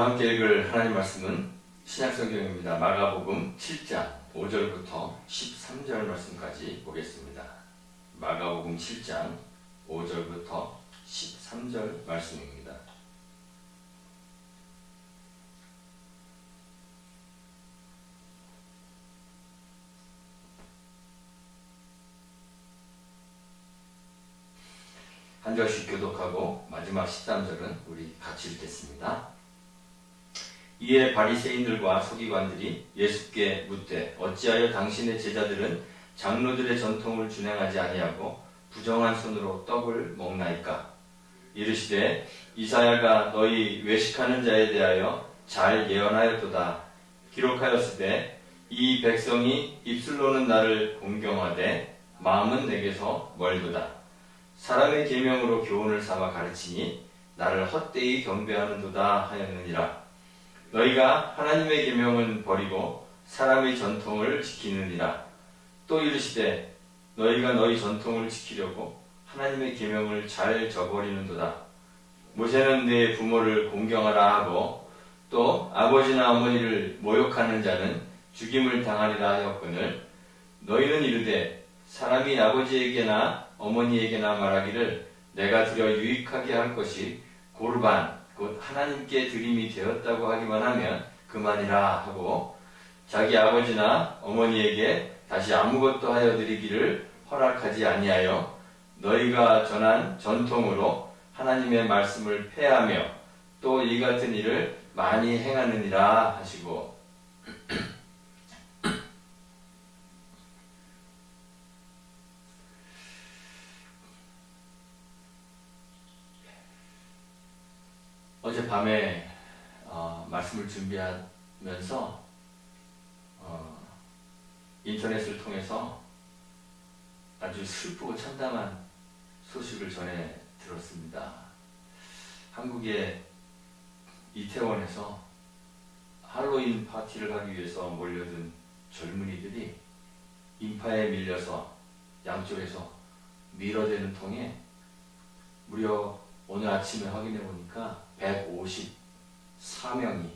오늘 함께 읽을 하나님 말씀은 신약성경입니다. 마가복음 7장 5절부터 13절 말씀까지 보겠습니다. 마가복음 7장 5절부터 13절 말씀입니다. 한 절씩 교독하고 마지막 13절은 우리 같이 읽겠습니다. 이에 바리새인들과 서기관들이 예수께 묻되 어찌하여 당신의 제자들은 장로들의 전통을 준행하지 아니하고 부정한 손으로 떡을 먹나이까? 이르시되 이사야가 너희 외식하는 자에 대하여 잘 예언하였도다. 기록하였으되 이 백성이 입술로는 나를 공경하되 마음은 내게서 멀도다. 사람의 계명으로 교훈을 삼아 가르치니 나를 헛되이 경배하는도다 하였느니라. 너희가 하나님의 계명은 버리고 사람의 전통을 지키느니라. 또 이르시되 너희가 너희 전통을 지키려고 하나님의 계명을 잘 저버리는도다. 모세는 내 부모를 공경하라 하고 또 아버지나 어머니를 모욕하는 자는 죽임을 당하리라 하였거늘 너희는 이르되 사람이 아버지에게나 어머니에게나 말하기를 내가 드려 유익하게 할 것이 고르반 곧 하나님께 드림이 되었다고 하기만 하면 그만이라 하고 자기 아버지나 어머니에게 다시 아무것도 하여 드리기를 허락하지 아니하여 너희가 전한 전통으로 하나님의 말씀을 폐하며 또 이 같은 일을 많이 행하느니라 하시고 어젯밤에 말씀을 준비하면서 인터넷을 통해서 아주 슬프고 참담한 소식을 전해 들었습니다. 한국의 이태원에서 할로윈 파티를 하기 위해서 몰려든 젊은이들이 인파에 밀려서 양쪽에서 밀어대는 통에 무려 오늘 아침에 확인해 보니까 154명이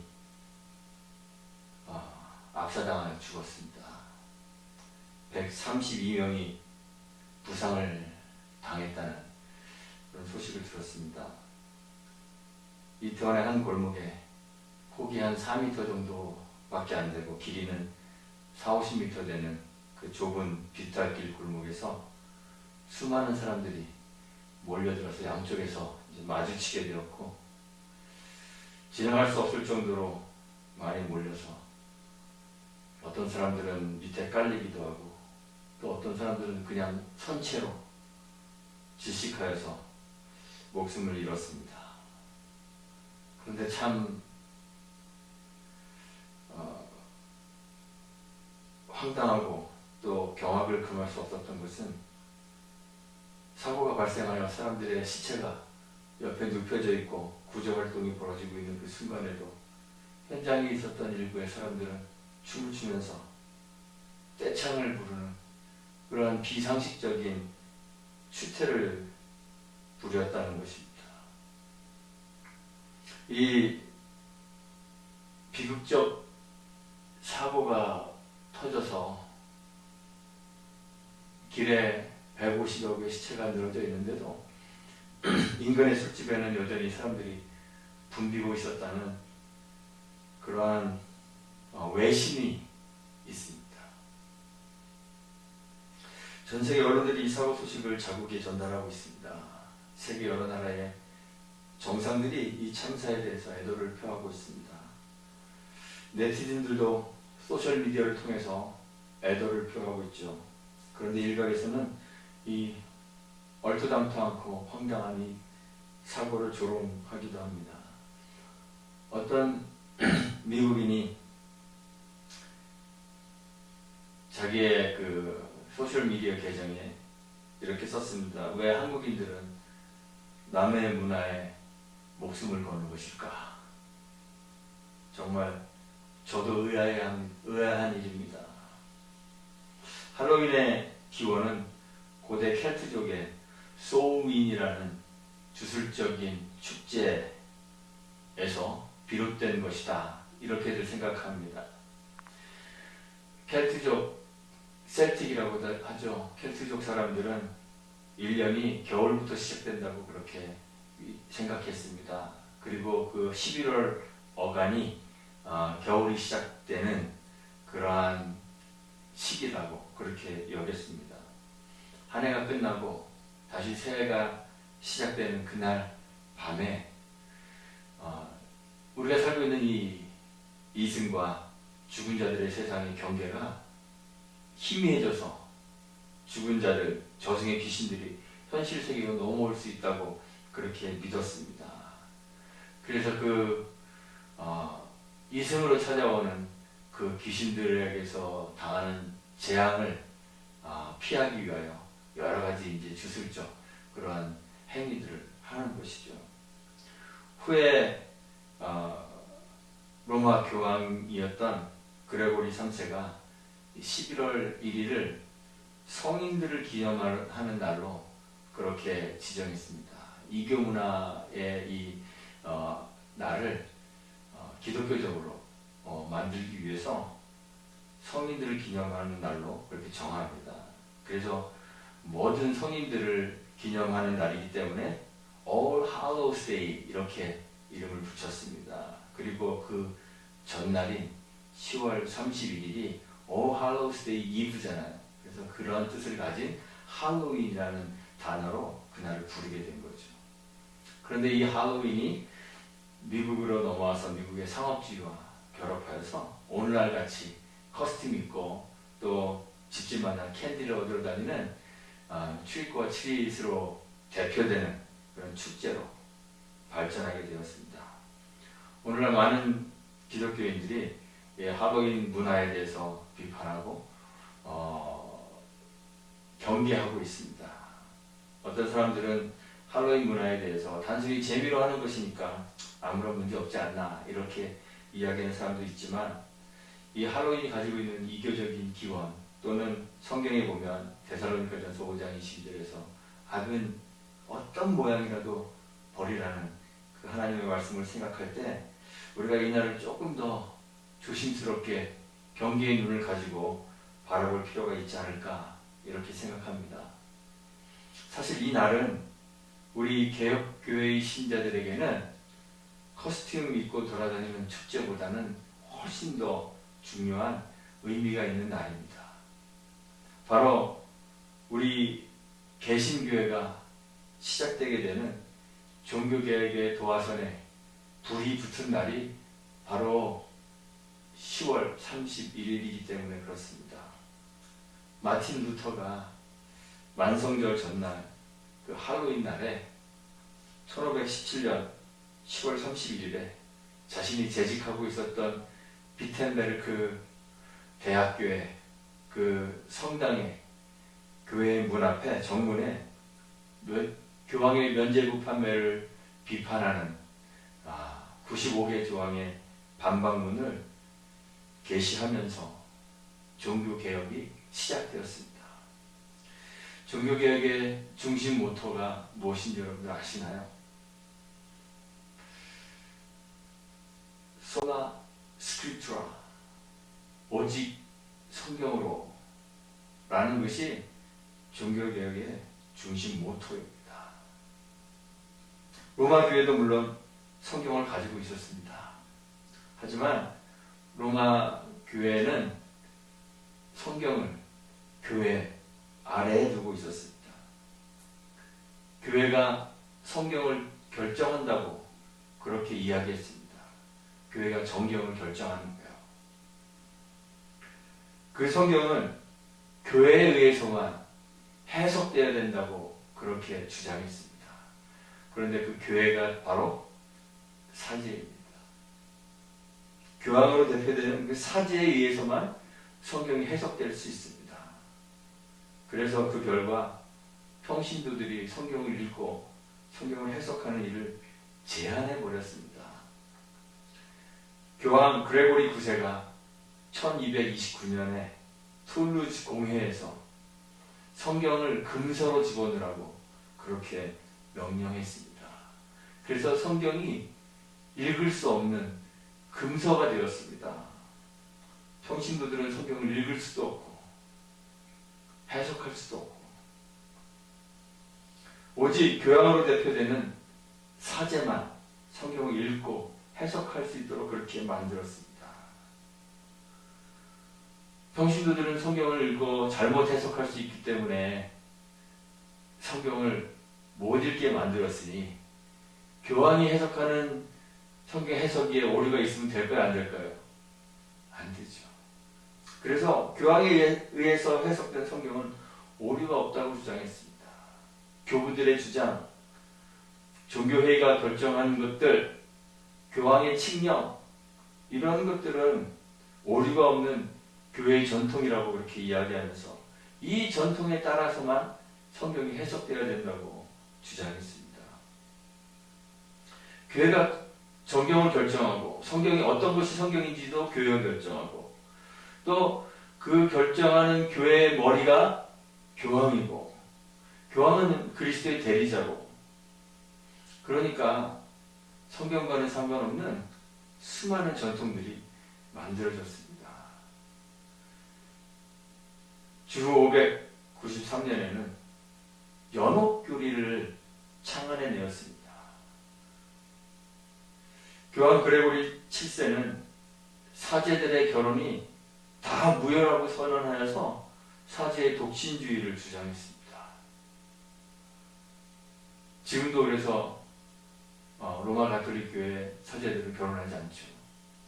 압사당하여 죽었습니다. 132명이 부상을 당했다는 그런 소식을 들었습니다. 이태원의 한 골목에 폭이 한 4m 정도밖에 안 되고 길이는 40-50m 되는 그 좁은 빗달길 골목에서 수많은 사람들이 몰려들어서 양쪽에서 이제 마주치게 되었고 지나갈 수 없을 정도로 많이 몰려서 어떤 사람들은 밑에 깔리기도 하고 또 어떤 사람들은 그냥 선체로 질식하여서 목숨을 잃었습니다. 그런데 참 황당하고 또 경악을 금할 수 없었던 것은 사고가 발생하여 사람들의 시체가 옆에 눕혀져 있고 구조활동이 벌어지고 있는 그 순간에도 현장에 있었던 일부의 사람들은 춤을 추면서 떼창을 부르는 그러한 비상식적인 추태를 부렸다는 것입니다. 이 비극적 사고가 터져서 길에 150여 개의 시체가 늘어져 있는데도 인근의 술집에는 여전히 사람들이 붐비고 있었다는 그러한 외신이 있습니다. 전 세계 언론들이 이 사고 소식을 자국에 전달하고 있습니다. 세계 여러 나라의 정상들이 이 참사에 대해서 애도를 표하고 있습니다. 네티즌들도 소셜미디어를 통해서 애도를 표하고 있죠. 그런데 일각에서는 이 얼토당토 않고 황당한 이 사고를 조롱하기도 합니다. 어떤 미국인이 자기의 그 소셜미디어 계정에 이렇게 썼습니다. 왜 한국인들은 남의 문화에 목숨을 거는 것일까? 정말 저도 의아한 일입니다. 할로윈의 기원은 고대 켈트족의 소우윈이라는 주술적인 축제에서 비롯된 것이다. 이렇게들 생각합니다. 켈트족, 셀틱이라고도 하죠. 켈트족 사람들은 1년이 겨울부터 시작된다고 그렇게 생각했습니다. 그리고 그 11월 어간이 겨울이 시작되는 그러한 시기라고 그렇게 여겼습니다. 한 해가 끝나고 다시 새해가 시작되는 그날 밤에 우리가 살고 있는 이 이승과 죽은 자들의 세상의 경계가 희미해져서 죽은 자들, 저승의 귀신들이 현실 세계로 넘어올 수 있다고 그렇게 믿었습니다. 그래서 이승으로 찾아오는 그 귀신들에게서 당하는 재앙을 피하기 위하여 여러 가지 이제 주술적 그러한 행위들을 하는 것이죠. 후에 로마 교황이었던 그레고리 3세가 11월 1일을 성인들을 기념하는 날로 그렇게 지정했습니다. 이교 문화의 이 날을 기독교적으로 만들기 위해서 성인들을 기념하는 날로 그렇게 정합니다. 그래서 모든 성인들을 기념하는 날이기 때문에 All Hallows Day 이렇게 이름을 붙였습니다. 그리고 그 전날인 10월 31일이 All Hallows Day Eve잖아요. 그래서 그런 뜻을 가진 할로윈이라는 단어로 그날을 부르게 된 거죠. 그런데 이 할로윈이 미국으로 넘어와서 미국의 상업주의와 결합하여서 오늘날 같이 커스튬 입고 또 집집마다 캔디를 얻으러 다니는 트릭과 트릿으로 대표되는 그런 축제로 발전하게 되었습니다. 오늘날 많은 기독교인들이 할로윈 문화에 대해서 비판하고 경계하고 있습니다. 어떤 사람들은 할로윈 문화에 대해서 단순히 재미로 하는 것이니까 아무런 문제 없지 않나 이렇게 이야기하는 사람도 있지만 이 할로윈이 가지고 있는 이교적인 기원 또는 성경에 보면 데살로니가전서 5장 22절에서 악은 어떤 모양이라도 버리라는 그 하나님의 말씀을 생각할 때 우리가 이 날을 조금 더 조심스럽게 경계의 눈을 가지고 바라볼 필요가 있지 않을까 이렇게 생각합니다. 사실 이 날은 우리 개혁교회의 신자들에게는 커스튬 입고 돌아다니는 축제보다는 훨씬 더 중요한 의미가 있는 날입니다. 바로 우리 개신교회가 시작되게 되는 종교개혁의 도화선에 불이 붙은 날이 바로 10월 31일이기 때문에 그렇습니다. 마틴 루터가 만성절 전날 그 할로윈 날에 1517년 10월 31일에 자신이 재직하고 있었던 비텐베르크 대학교의 그 성당의 교회 문 앞에 정문에 교황의 면죄부 판매를 비판하는 95개 조항의 반박문을 게시하면서 종교개혁이 시작되었습니다. 종교개혁의 중심 모토가 무엇인지 여러분들 아시나요? 소라 스크립투라, 오직 성경으로 라는 것이 종교개혁의 중심 모토입니다. 로마 교회도 물론 성경을 가지고 있었습니다. 하지만 로마 교회는 성경을 교회 아래에 두고 있었습니다. 교회가 성경을 결정한다고 그렇게 이야기했습니다. 교회가 정경을 결정하는 거예요. 그 성경은 교회에 의해서만 해석되어야 된다고 그렇게 주장했습니다. 그런데 그 교회가 바로 사제입니다. 교황으로 대표되는 그 사제에 의해서만 성경이 해석될 수 있습니다. 그래서 그 결과 평신도들이 성경을 읽고 성경을 해석하는 일을 제한해 버렸습니다. 교황 그레고리 9세가 1229년에 툴루즈 공회에서 성경을 금서로 집어넣으라고 그렇게 명령했습니다. 그래서 성경이 읽을 수 없는 금서가 되었습니다. 평신도들은 성경을 읽을 수도 없고 해석할 수도 없고 오직 교양으로 대표되는 사제만 성경을 읽고 해석할 수 있도록 그렇게 만들었습니다. 평신도들은 성경을 읽고 잘못 해석할 수 있기 때문에 성경을 못 읽게 만들었으니 교황이 해석하는 성경 해석에 오류가 있으면 될까요? 안 될까요? 안 되죠. 그래서 교황에 의해서 해석된 성경은 오류가 없다고 주장했습니다. 교부들의 주장, 종교회의가 결정하는 것들, 교황의 칙령, 이런 것들은 오류가 없는 교회의 전통이라고 그렇게 이야기하면서 이 전통에 따라서만 성경이 해석되어야 된다고 주장했습니다. 교회가 성경을 결정하고 성경이 어떤 것이 성경인지도 교회가 결정하고 또 그 결정하는 교회의 머리가 교황이고 교황은 그리스도의 대리자고 그러니까 성경과는 상관없는 수많은 전통들이 만들어졌습니다. 주 593년에는 연옥교리를 창안해내었습니다. 교황 그레고리 7세는 사제들의 결혼이 다 무효라고 선언하여서 사제의 독신주의를 주장했습니다. 지금도 그래서 로마 가톨릭 교회 사제들은 결혼하지 않죠.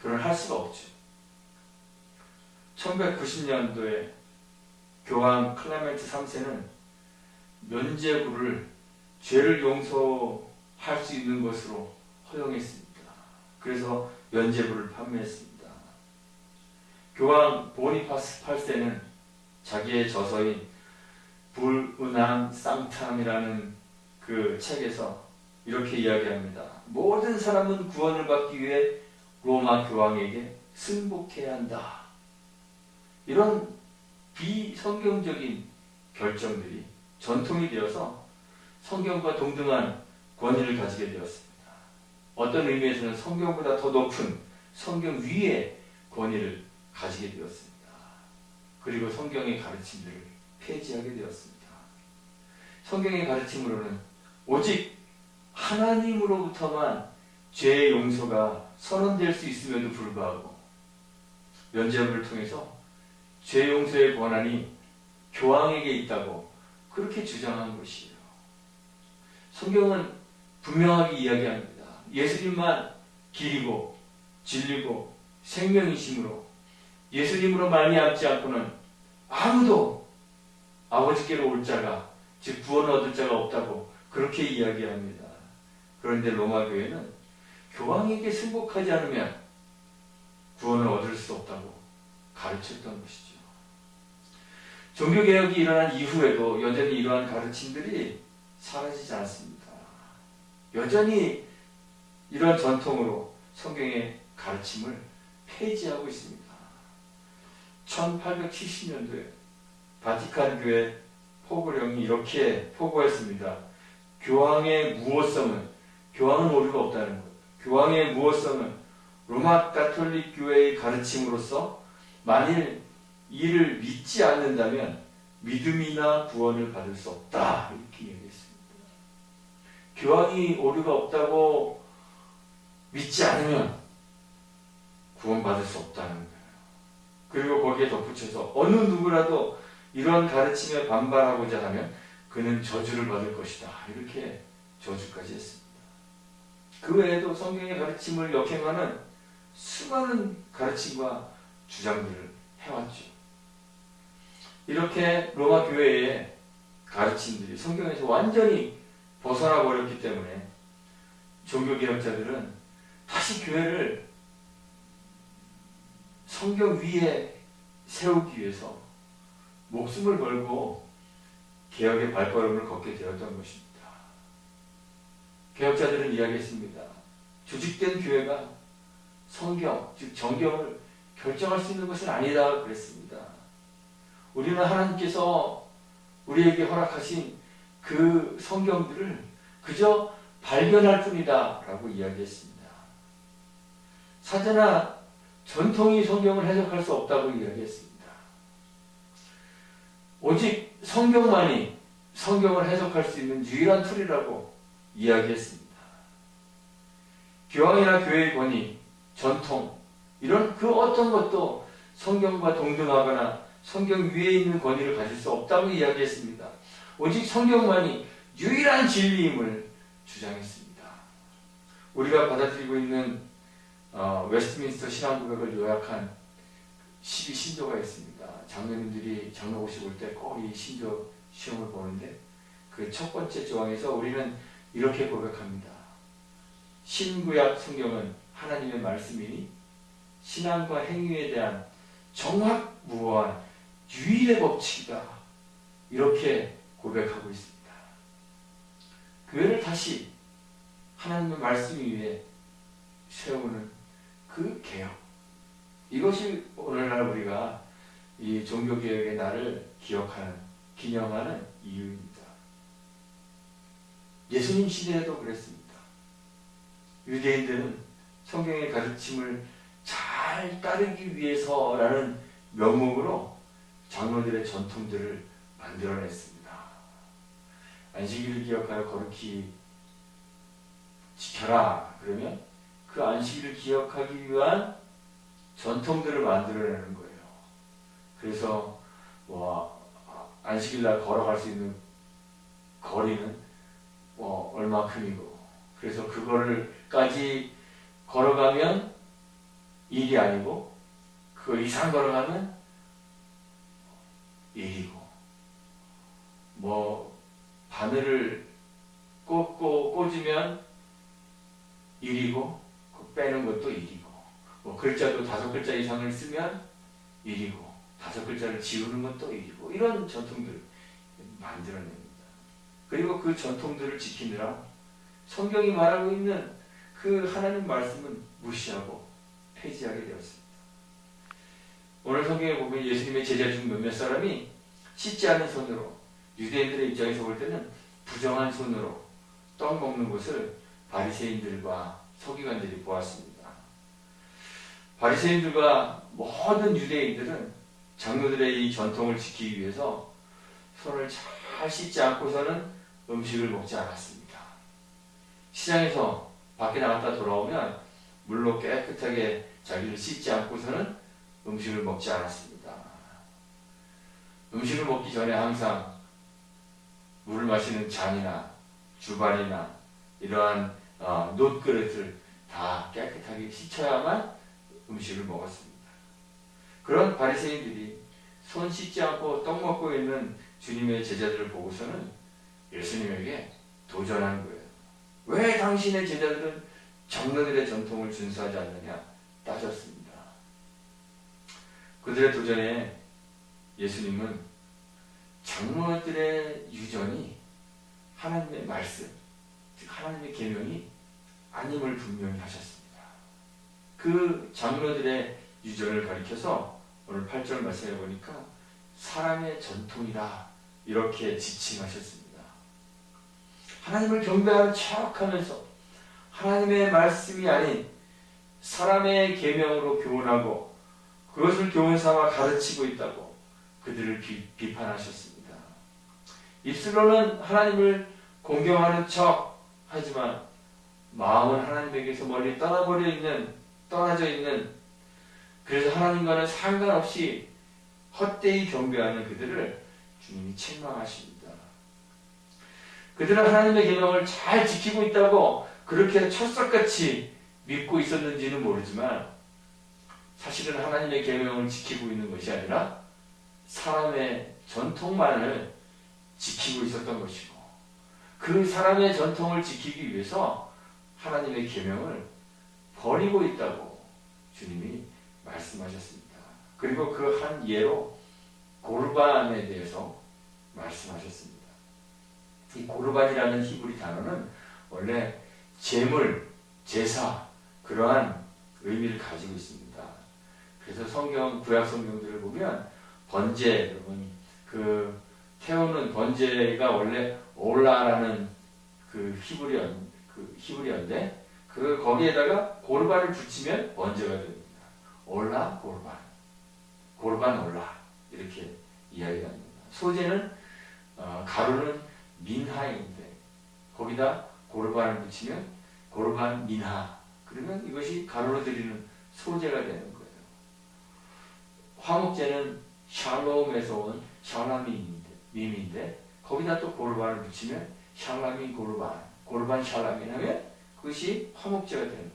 결혼할 수가 없죠. 1190년도에 교황 클레멘트 3세는 면죄부를 죄를 용서할 수 있는 것으로 허용했습니다. 그래서 면죄부를 판매했습니다. 교황 보니파스 8세는 자기의 저서인 불운함 쌍탐이라는 그 책에서 이렇게 이야기합니다. 모든 사람은 구원을 받기 위해 로마 교황에게 승복해야 한다. 이런 비성경적인 결정들이 전통이 되어서 성경과 동등한 권위를 가지게 되었습니다. 어떤 의미에서는 성경보다 더 높은 성경 위의 권위를 가지게 되었습니다. 그리고 성경의 가르침들을 폐지하게 되었습니다. 성경의 가르침으로는 오직 하나님으로부터만 죄의 용서가 선언될 수 있음에도 불구하고 면죄부를 통해서 죄 용서의 권한이 교황에게 있다고 그렇게 주장한 것이에요. 성경은 분명하게 이야기합니다. 예수님만 길이고 진리고 생명이심으로 예수님으로 말미암지 않고는 아무도 아버지께로 올 자가 즉 구원을 얻을 자가 없다고 그렇게 이야기합니다. 그런데 로마 교회는 교황에게 승복하지 않으면 구원을 얻을 수 없다고 가르쳤던 것이죠. 종교개혁이 일어난 이후에도 여전히 이러한 가르침들이 사라지지 않습니다. 여전히 이런 전통으로 성경의 가르침을 폐지하고 있습니다. 1870년도에 바티칸 교회 포고령이 이렇게 포고했습니다. 교황의 무호성은, 교황은 오류가 없다는 것. 교황의 무호성은 로마 가톨릭 교회의 가르침으로서 만일 이를 믿지 않는다면 믿음이나 구원을 받을 수 없다. 이렇게 얘기했습니다. 교황이 오류가 없다고 믿지 않으면 구원받을 수 없다는 거예요. 그리고 거기에 덧붙여서 어느 누구라도 이런 가르침에 반발하고자 하면 그는 저주를 받을 것이다. 이렇게 저주까지 했습니다. 그 외에도 성경의 가르침을 역행하는 수많은 가르침과 주장들을 해왔죠. 이렇게 로마 교회의 가르침들이 성경에서 완전히 벗어나 버렸기 때문에 종교개혁자들은 다시 교회를 성경 위에 세우기 위해서 목숨을 걸고 개혁의 발걸음을 걷게 되었던 것입니다. 개혁자들은 이야기했습니다. 조직된 교회가 성경, 즉 정경을 결정할 수 있는 것은 아니다 그랬습니다. 우리는 하나님께서 우리에게 허락하신 그 성경들을 그저 발견할 뿐이다 라고 이야기했습니다. 사제나 전통이 성경을 해석할 수 없다고 이야기했습니다. 오직 성경만이 성경을 해석할 수 있는 유일한 툴이라고 이야기했습니다. 교황이나 교회의 권위, 전통, 이런 그 어떤 것도 성경과 동등하거나 성경 위에 있는 권위를 가질 수 없다고 이야기했습니다. 오직 성경만이 유일한 진리임을 주장했습니다. 우리가 받아들이고 있는 웨스트민스터 신앙고백을 요약한 12신조가 있습니다. 장로님들이 장로고시 볼 때 꼭 이 신조 시험을 보는데 그 첫 번째 조항에서 우리는 이렇게 고백합니다. 신구약 성경은 하나님의 말씀이니 신앙과 행위에 대한 정확무어한 유일의 법칙이다. 이렇게 고백하고 있습니다. 교회를 다시 하나님의 말씀 위에 세우는 그 개혁, 이것이 오늘날 우리가 이 종교개혁의 날을 기념하는 이유입니다. 예수님 시대에도 그랬습니다. 유대인들은 성경의 가르침을 잘 따르기 위해서라는 명목으로 장로들의 전통들을 만들어냈습니다. 안식일을 기억하여 거룩히 지켜라. 그러면 그 안식일을 기억하기 위한 전통들을 만들어내는 거예요. 그래서 안식일날 걸어갈 수 있는 거리는 얼마큼이고, 그래서 그거를까지 걸어가면 일이 아니고 그 이상 걸어가면 일이고, 바늘을 꽂으면 일이고, 빼는 것도 일이고, 글자도 5글자 이상을 쓰면 일이고, 5글자를 지우는 것도 일이고, 이런 전통들을 만들어냅니다. 그리고 그 전통들을 지키느라 성경이 말하고 있는 그 하나님 말씀은 무시하고 폐지하게 되었습니다. 오늘 성경에 보면 예수님의 제자 중 몇몇 사람이 씻지 않은 손으로, 유대인들의 입장에서 볼 때는 부정한 손으로 떡 먹는 것을 바리새인들과 서기관들이 보았습니다. 바리새인들과 모든 유대인들은 장로들의 이 전통을 지키기 위해서 손을 잘 씻지 않고서는 음식을 먹지 않았습니다. 시장에서 밖에 나갔다 돌아오면 물로 깨끗하게 자기를 씻지 않고서는 음식을 먹지 않았습니다. 음식을 먹기 전에 항상 물을 마시는 잔이나 주발이나 이러한 놋그릇을 다 깨끗하게 씻어야만 음식을 먹었습니다. 그런 바리새인들이 손 씻지 않고 떡 먹고 있는 주님의 제자들을 보고서는 예수님에게 도전한 거예요. 왜 당신의 제자들은 장로들의 전통을 준수하지 않느냐 따졌습니다. 그들의 도전에 예수님은 장로들의 유전이 하나님의 말씀, 즉 하나님의 계명이 아님을 분명히 하셨습니다. 그 장로들의 유전을 가리켜서 오늘 8절 말씀해 보니까 사람의 전통이라 이렇게 지칭하셨습니다. 하나님을 경배하는 척하면서 하나님의 말씀이 아닌 사람의 계명으로 교훈하고 그것을 교훈 삼아 가르치고 있다고 그들을 비판하셨습니다. 입술로는 하나님을 공경하는 척 하지만 마음은 하나님에게서 멀리 떠나져 있는, 그래서 하나님과는 상관없이 헛되이 경배하는 그들을 주님이 책망하십니다. 그들은 하나님의 계명을 잘 지키고 있다고 그렇게 철석같이 믿고 있었는지는 모르지만 사실은 하나님의 계명을 지키고 있는 것이 아니라 사람의 전통만을 지키고 있었던 것이고, 그 사람의 전통을 지키기 위해서 하나님의 계명을 버리고 있다고 주님이 말씀하셨습니다. 그리고 그 한 예로 고르반에 대해서 말씀하셨습니다. 이 고르반이라는 히브리 단어는 원래 제물, 제사, 그러한 의미를 가지고 있습니다. 그래서 구약 성경들을 보면 번제, 여러분, 태우는 번제가 원래 올라라는 히브리어인데 거기에다가 고르반을 붙이면 언제가 됩니다. 올라 고르반, 고르반 올라 이렇게 이야기가 합니다. 소재는 가루는 민하인데 거기다 고르반을 붙이면 고르반 민하, 그러면 이것이 가루로 드리는 소재가 되는 거예요. 화목제는 샬롬에서 온 샬라민인데 거기다 또 고르반을 붙이면 샬라민 고르반, 고르반 샬라민 하면 그것이 화목제가 되는 거죠.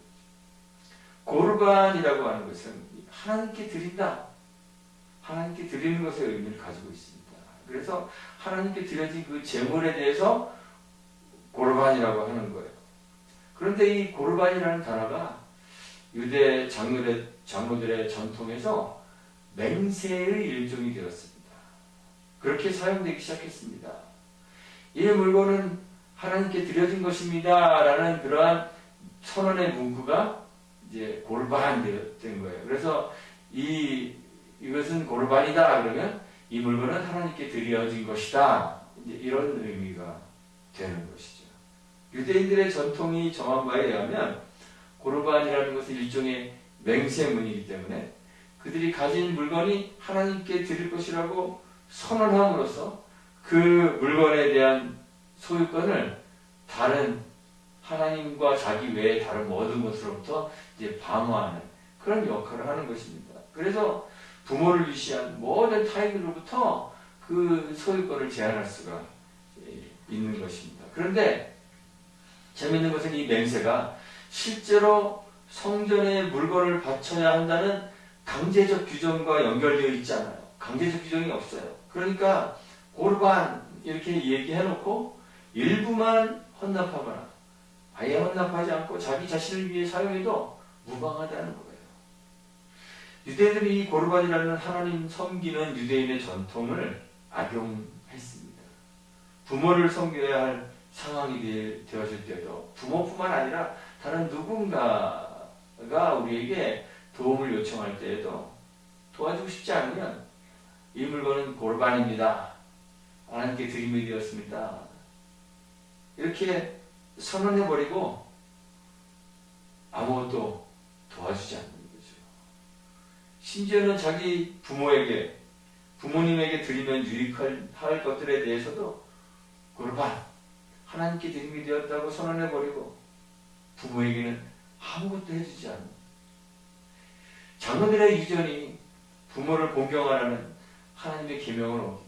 고르반이라고 하는 것은 하나님께 드린다, 하나님께 드리는 것의 의미를 가지고 있습니다. 그래서 하나님께 드려진 그 제물에 대해서 고르반이라고 하는 거예요. 그런데 이 고르반이라는 단어가 유대 장로들의 전통에서 맹세의 일종이 되었습니다. 그렇게 사용되기 시작했습니다. 이 물건은 하나님께 드려진 것입니다 라는 그러한 선언의 문구가 이제 고르반 된 거예요. 그래서 이것은 고르반이다 그러면 이 물건은 하나님께 드려진 것이다, 이제 이런 의미가 되는 것이죠. 유대인들의 전통이 정한 바에 의하면 고르반이라는 것은 일종의 맹세문이기 때문에 그들이 가진 물건이 하나님께 드릴 것이라고 선언함으로써 그 물건에 대한 소유권을 다른 하나님과 자기 외에 다른 모든 것으로부터 이제 방어하는 그런 역할을 하는 것입니다. 그래서 부모를 위시한 모든 타인으로부터 그 소유권을 제한할 수가 있는 것입니다. 그런데 재미있는 것은 이 맹세가 실제로 성전에 물건을 바쳐야 한다는 강제적 규정과 연결되어 있지 않아요. 강제적 규정이 없어요. 그러니까 고르반 이렇게 얘기해놓고 일부만 헌납하거나 아예 헌납하지 않고 자기 자신을 위해 사용해도 무방하다는 거예요. 유대인들이 이 고르반이라는 하나님 섬기는 유대인의 전통을 악용했습니다. 부모를 섬겨야 할 상황이 되어질 때도 부모뿐만 아니라 다른 누군가가 우리에게 도움을 요청할 때에도 도와주고 싶지 않으면 이 물건은 고르반입니다, 하나님께 드림이 되었습니다, 이렇게 선언해버리고 아무것도 도와주지 않는 거죠. 심지어는 자기 부모님에게 드리면 유익할 것들에 대해서도 고르반, 하나님께 드림이 되었다고 선언해버리고 부모에게는 아무것도 해주지 않는, 장로들의 유전이 부모를 공경하라는 하나님의 계명을 어기고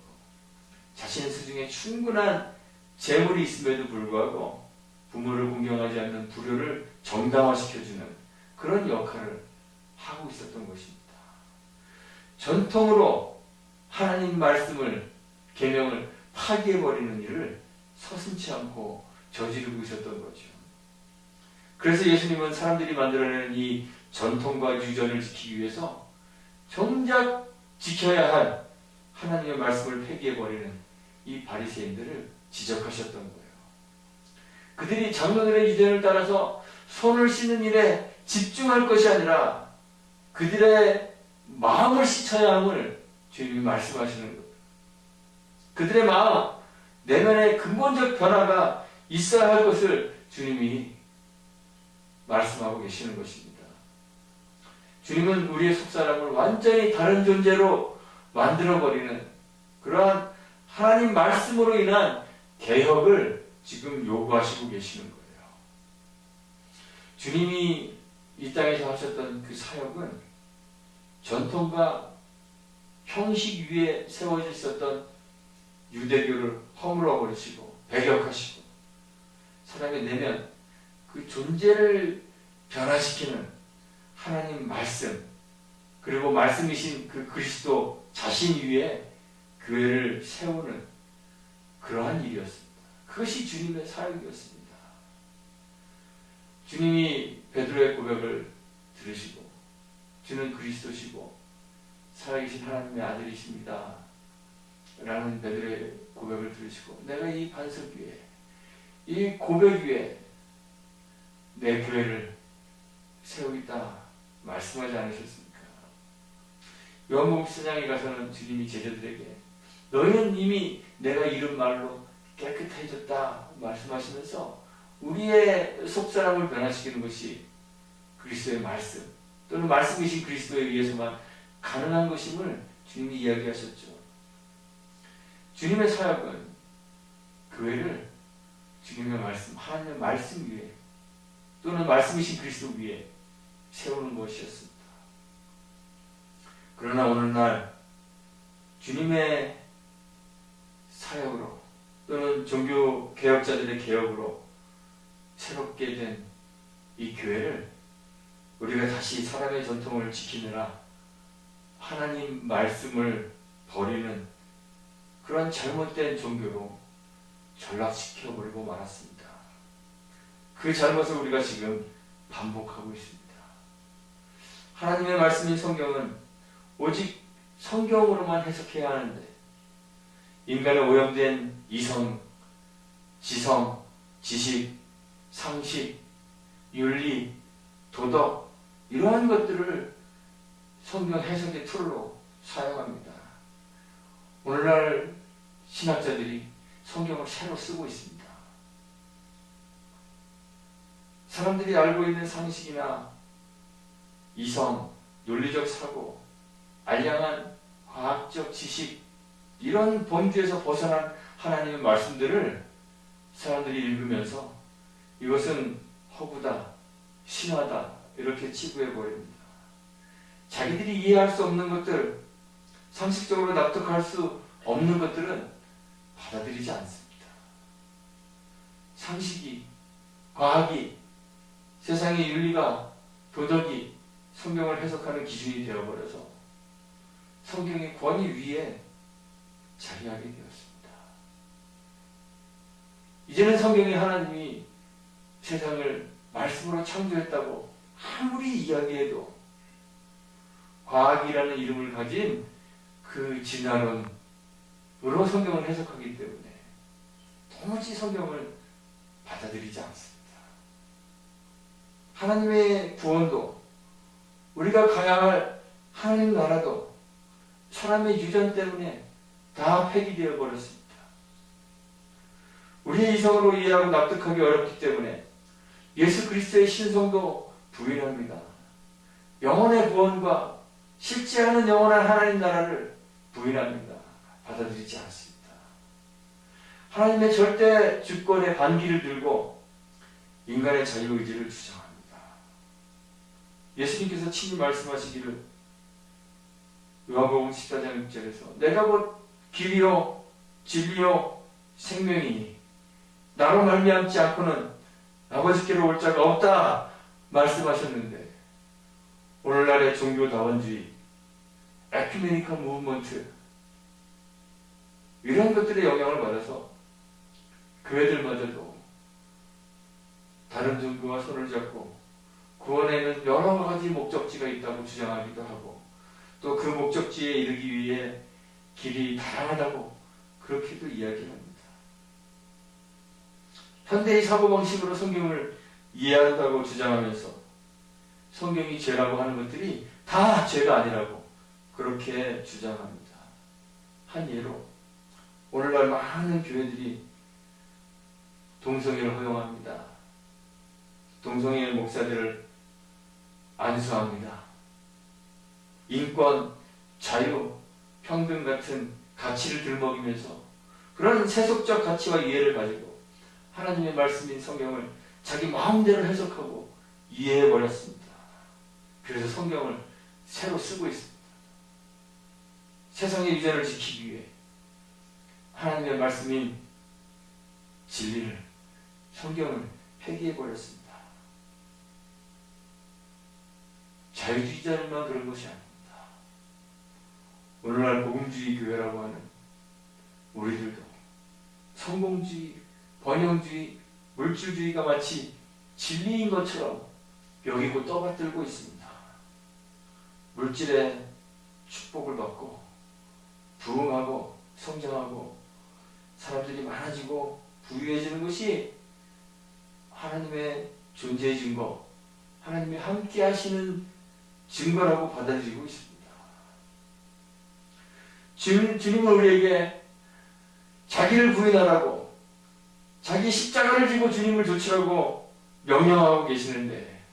자신의 수중에 충분한 재물이 있음에도 불구하고 부모를 공경하지 않는 불효를 정당화시켜주는 그런 역할을 하고 있었던 것입니다. 전통으로 하나님 말씀을, 계명을 파기해버리는 일을 서슴지 않고 저지르고 있었던 거죠. 그래서 예수님은 사람들이 만들어내는 이 전통과 유전을 지키기 위해서 정작 지켜야 할 하나님의 말씀을 폐기해버리는 이 바리새인들을 지적하셨던 거예요. 그들이 장로들의 유전을 따라서 손을 씻는 일에 집중할 것이 아니라 그들의 마음을 씻어야 함을 주님이 말씀하시는 거예요. 그들의 마음, 내면의 근본적 변화가 있어야 할 것을 주님이 말씀하고 계시는 것입니다. 주님은 우리의 속사람을 완전히 다른 존재로 만들어버리는 그러한 하나님 말씀으로 인한 개혁을 지금 요구하시고 계시는 거예요. 주님이 이 땅에서 하셨던 그 사역은 전통과 형식 위에 세워져 있었던 유대교를 허물어 버리시고 배격하시고 사람의 내면 그 존재를 변화시키는 하나님 말씀, 그리고 말씀이신 그 그리스도 자신 위에 교회를 세우는 그러한 일이었습니다. 그것이 주님의 사역이었습니다. 주님이 베드로의 고백을 들으시고 주는 그리스도시고 살아계신 하나님의 아들이십니다 라는 베드로의 고백을 들으시고 내가 이 반석 위에, 이 고백 위에 내 교회를 세우겠다 말씀하지 않으셨습니까? 요한복음 4장에 가서는 주님이 제자들에게 너희는 이미 내가 이른 말로 깨끗해졌다 말씀하시면서 우리의 속사람을 변화시키는 것이 그리스도의 말씀 또는 말씀이신 그리스도에 의해서만 가능한 것임을 주님이 이야기하셨죠. 주님의 사역은 교회를 주님의 말씀, 하나님의 말씀 위에 또는 말씀이신 그리스도 위에 세우는 것이었습니다. 그러나 오늘날 주님의 사역으로 또는 종교 개혁자들의 개혁으로 새롭게 된 이 교회를 우리가 다시 사람의 전통을 지키느라 하나님 말씀을 버리는 그런 잘못된 종교로 전락시켜버리고 말았습니다. 그 잘못을 우리가 지금 반복하고 있습니다. 하나님의 말씀인 성경은 오직 성경으로만 해석해야 하는데 인간의 오염된 이성, 지성, 지식, 상식, 윤리, 도덕 이러한 것들을 성경 해석의 툴로 사용합니다. 오늘날 신학자들이 성경을 새로 쓰고 있습니다. 사람들이 알고 있는 상식이나 이성, 논리적 사고, 알량한 과학적 지식 이런 본주에서 벗어난 하나님의 말씀들을 사람들이 읽으면서 이것은 허구다, 신화다 이렇게 치부해버립니다. 자기들이 이해할 수 없는 것들, 상식적으로 납득할 수 없는 것들은 받아들이지 않습니다. 상식이, 과학이, 세상의 윤리가, 도덕이 성경을 해석하는 기준이 되어버려서 성경의 권위 위에 자리하게 되었습니다. 이제는 성경이 하나님이 세상을 말씀으로 창조했다고 아무리 이야기해도 과학이라는 이름을 가진 그 진화론으로 성경을 해석하기 때문에 도무지 성경을 받아들이지 않습니다. 하나님의 구원도 우리가 가야 할 하나님 나라도 사람의 유전 때문에 다 폐기되어 버렸습니다. 우리의 이성으로 이해하고 납득하기 어렵기 때문에 예수 그리스도의 신성도 부인합니다. 영혼의 구원과 실제 하는 영원한 하나님 나라를 부인합니다. 받아들이지 않습니다. 하나님의 절대 주권의 반기를 들고 인간의 자유의지를 주장합니다. 예수님께서 친히 말씀하시기를 요한복음 14장 6절에서 내가 곧 길이요 진리요 생명이니 나로 말미암지 않고는 아버지께로 올 자가 없다 말씀하셨는데 오늘날의 종교다원주의, 에큐메니컬 무브먼트 이런 것들의 영향을 받아서 교회들마저도 다른 종교와 손을 잡고 구원에는 여러 가지 목적지가 있다고 주장하기도 하고 또 그 목적지에 이르기 위해 길이 다양하다고 그렇게도 이야기합니다. 현대의 사고방식으로 성경을 이해한다고 주장하면서 성경이 죄라고 하는 것들이 다 죄가 아니라고 그렇게 주장합니다. 한 예로 오늘날 많은 교회들이 동성애를 허용합니다. 동성애 목사들을 안수합니다. 인권, 자유, 평등 같은 가치를 들먹이면서 그런 세속적 가치와 이해를 가지고 하나님의 말씀인 성경을 자기 마음대로 해석하고 이해해버렸습니다. 그래서 성경을 새로 쓰고 있습니다. 세상의 유전을 지키기 위해 하나님의 말씀인 진리를, 성경을 폐기해버렸습니다. 자유주의자들만 그런 것이 아닙니다. 오늘날 복음주의 교회라고 하는 우리들도 성공주의, 번영주의, 물질주의가 마치 진리인 것처럼 여기고 떠받들고 있습니다. 물질의 축복을 받고 부흥하고 성장하고 사람들이 많아지고 부유해지는 것이 하나님의 존재의 증거, 하나님이 함께 하시는 증거라고 받아들이고 있습니다. 주님은 우리에게 자기를 부인하라고, 자기 십자가를 지고 주님을 좇으라고 명령하고 계시는데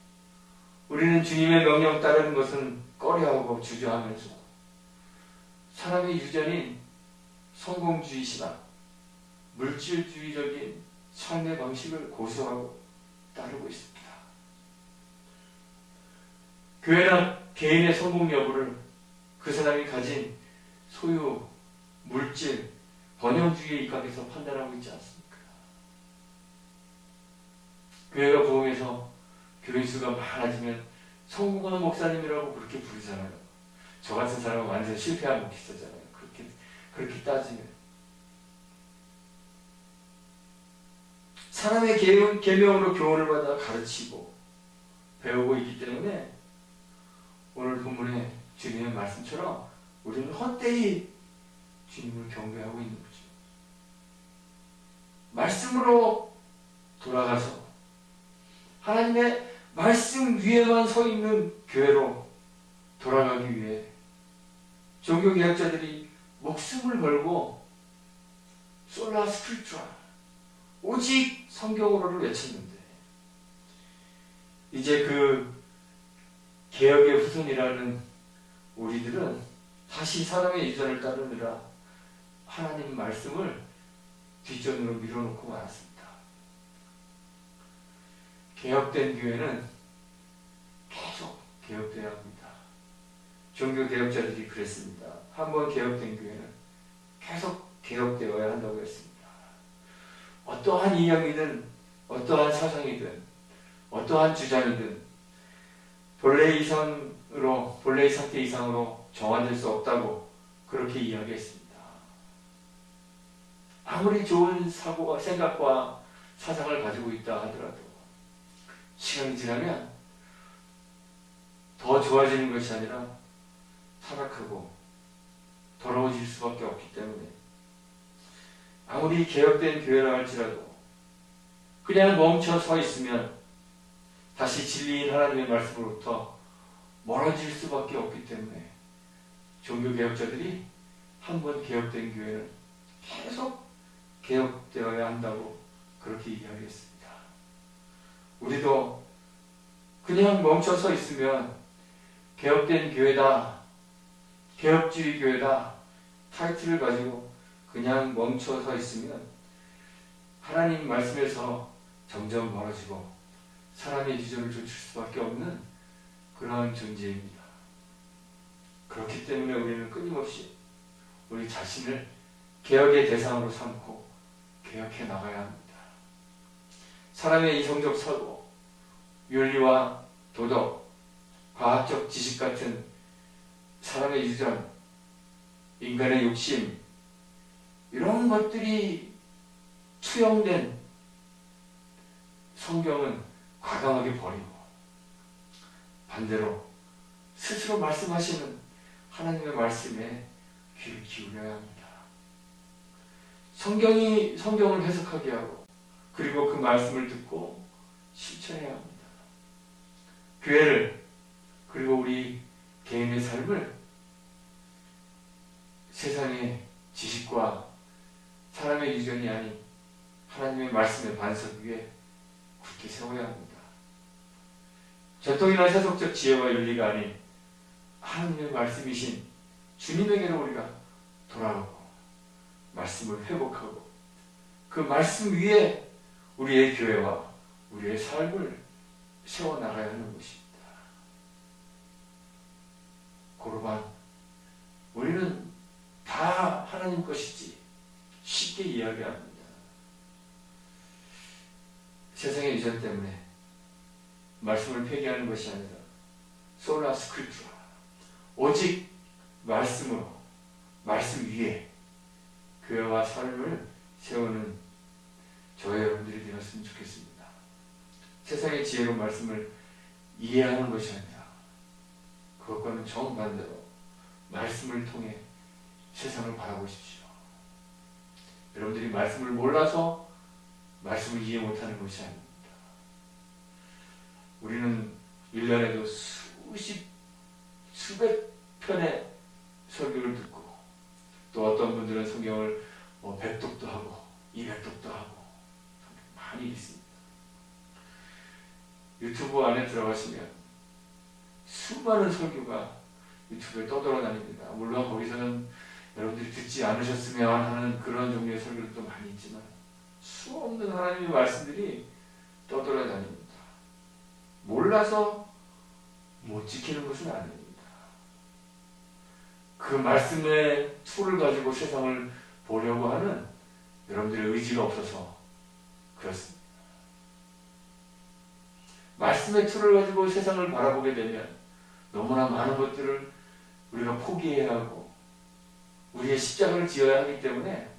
우리는 주님의 명령 따르는 것은 꺼려하고 주저하면서 사람의 유전인 성공주의 신앙, 물질주의적인 삶의 방식을 고수하고 따르고 있습니다. 교회나 개인의 성공 여부를 그 사람이 가진 소유, 물질, 번영주의에 입각해서 판단하고 있지 않습니까? 교회가 부흥해서 교인 수가 많아지면 성공한 목사님이라고 그렇게 부르잖아요. 저 같은 사람은 완전 실패한 목사잖아요. 그렇게 따지면. 사람의 계명으로 교훈을 받아 가르치고 배우고 있기 때문에 오늘 본문의 주님의 말씀처럼 우리는 헛되이 주님을 경배하고 있는 거죠. 말씀으로 돌아가서 하나님의 말씀 위에만 서 있는 교회로 돌아가기 위해 종교개혁자들이 목숨을 걸고 솔라 스크립투라 오직 성경으로를 외쳤는데 이제 그 개혁의 후손이라는 우리들은 다시 사람의 유전을 따르느라 하나님 말씀을 뒷전으로 밀어놓고 말았습니다. 개혁된 교회는 계속 개혁되어야 합니다. 종교개혁자들이 그랬습니다. 한번 개혁된 교회는 계속 개혁되어야 한다고 했습니다. 어떠한 이념이든 어떠한 사상이든 어떠한 주장이든 본래의 상태 이상으로 정화될 수 없다고 그렇게 이야기했습니다. 아무리 좋은 사고와 생각과 사상을 가지고 있다 하더라도 시간이 지나면 더 좋아지는 것이 아니라 타락하고 더러워질 수밖에 없기 때문에 아무리 개혁된 교회라 할지라도 그냥 멈춰 서 있으면 다시 진리인 하나님의 말씀으로부터 멀어질 수밖에 없기 때문에 종교개혁자들이 한번 개혁된 교회는 계속 개혁되어야 한다고 그렇게 이야기했습니다. 우리도 그냥 멈춰 서 있으면 개혁된 교회다, 개혁주의 교회다 타이틀을 가지고 그냥 멈춰 서 있으면 하나님 말씀에서 점점 멀어지고 사람의 비전을 좇을 수밖에 없는 그러한 존재입니다. 그렇기 때문에 우리는 끊임없이 우리 자신을 개혁의 대상으로 삼고 개혁해 나가야 합니다. 사람의 이성적 사고, 윤리와 도덕, 과학적 지식 같은 사람의 유전, 인간의 욕심 이런 것들이 투영된 성경은 과감하게 버리고 반대로 스스로 말씀하시는 하나님의 말씀에 귀를 기울여야 합니다. 성경을 해석하게 하고 그리고 그 말씀을 듣고 실천해야 합니다. 교회를 그리고 우리 개인의 삶을 세상의 지식과 사람의 유전이 아닌 하나님의 말씀의 반석 위에 굳게 세워야 합니다. 전통이나 세속적 지혜와 윤리가 아닌 하나님의 말씀이신 주님에게로 우리가 돌아가고 말씀을 회복하고 그 말씀 위에 우리의 교회와 우리의 삶을 세워나가야 하는 것입니다. 고르반 우리는 다 하나님 것이지 쉽게 이야기합니다. 세상의 유전 때문에 말씀을 폐기하는 것이 아니라 솔라 스크립투라 오직 말씀으로 말씀 위에 교회와 삶을 세우는 저와 여러분들이 되었으면 좋겠습니다. 세상의 지혜로 말씀을 이해하는 것이 아니라 그것과는 정반대로 말씀을 통해 세상을 바라보십시오. 여러분들이 말씀을 몰라서 말씀을 이해 못하는 것이 아닙니다. 우리는 1년에도 수백 편의 설교를 듣고 또 어떤 분들은 성경을 100독도 하고 200독도 하고 많이 있습니다. 유튜브 안에 들어가시면 수많은 설교가 유튜브에 떠돌아다닙니다. 물론 거기서는 여러분들이 듣지 않으셨으면 하는 그런 종류의 설교들도 많이 있지만 수없는 하나님의 말씀들이 떠돌아다닙니다. 몰라서 못 지키는 것은 아닙니다. 그 말씀의 툴을 가지고 세상을 보려고 하는 여러분들의 의지가 없어서 그렇습니다. 말씀의 툴을 가지고 세상을 바라보게 되면 너무나 많은 것들을 우리가 포기해야 하고 우리의 십자가를 지어야 하기 때문에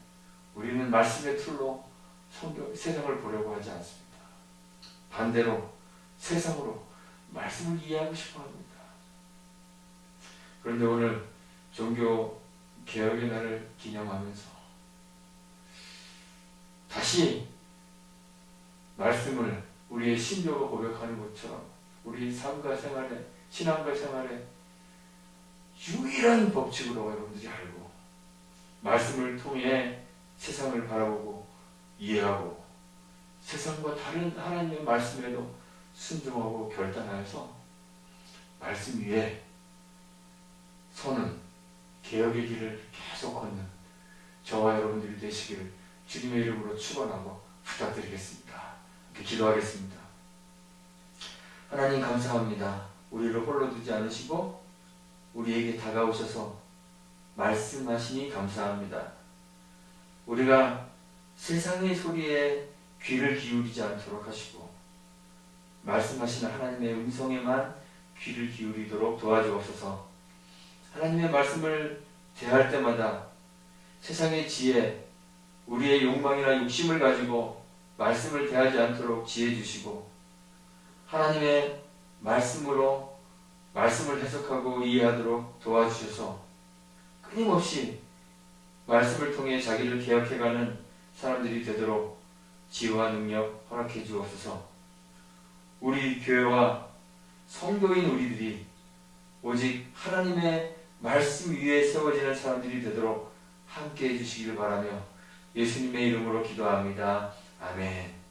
우리는 말씀의 툴로 세상을 보려고 하지 않습니다. 반대로 세상으로 말씀을 이해하고 싶어 합니다. 그런데 오늘 종교 개혁의 날을 기념하면서 다시 말씀을 우리의 신조가 고백하는 것처럼 우리 삶과 생활에, 신앙과 생활에 유일한 법칙으로 여러분들이 알고 말씀을 통해 세상을 바라보고 이해하고 세상과 다른 하나님의 말씀에도 순종하고 결단하여서 말씀 위에 서는 개혁의 길을 계속 걷는 저와 여러분들이 되시기를 주님의 이름으로 축원하고 부탁드리겠습니다. 이렇게 기도하겠습니다. 하나님 감사합니다. 우리를 홀로 두지 않으시고 우리에게 다가오셔서 말씀하시니 감사합니다. 우리가 세상의 소리에 귀를 기울이지 않도록 하시고 말씀하시는 하나님의 음성에만 귀를 기울이도록 도와주옵소서. 하나님의 말씀을 대할 때마다 세상의 지혜, 우리의 욕망이나 욕심을 가지고 말씀을 대하지 않도록 지혜 주시고 하나님의 말씀으로 말씀을 해석하고 이해하도록 도와주셔서 끊임없이 말씀을 통해 자기를 개혁해가는 사람들이 되도록 지혜와 능력 허락해 주옵소서. 우리 교회와 성도인 우리들이 오직 하나님의 말씀 위에 세워지는 사람들이 되도록 함께 해주시기를 바라며 예수님의 이름으로 기도합니다. 아멘.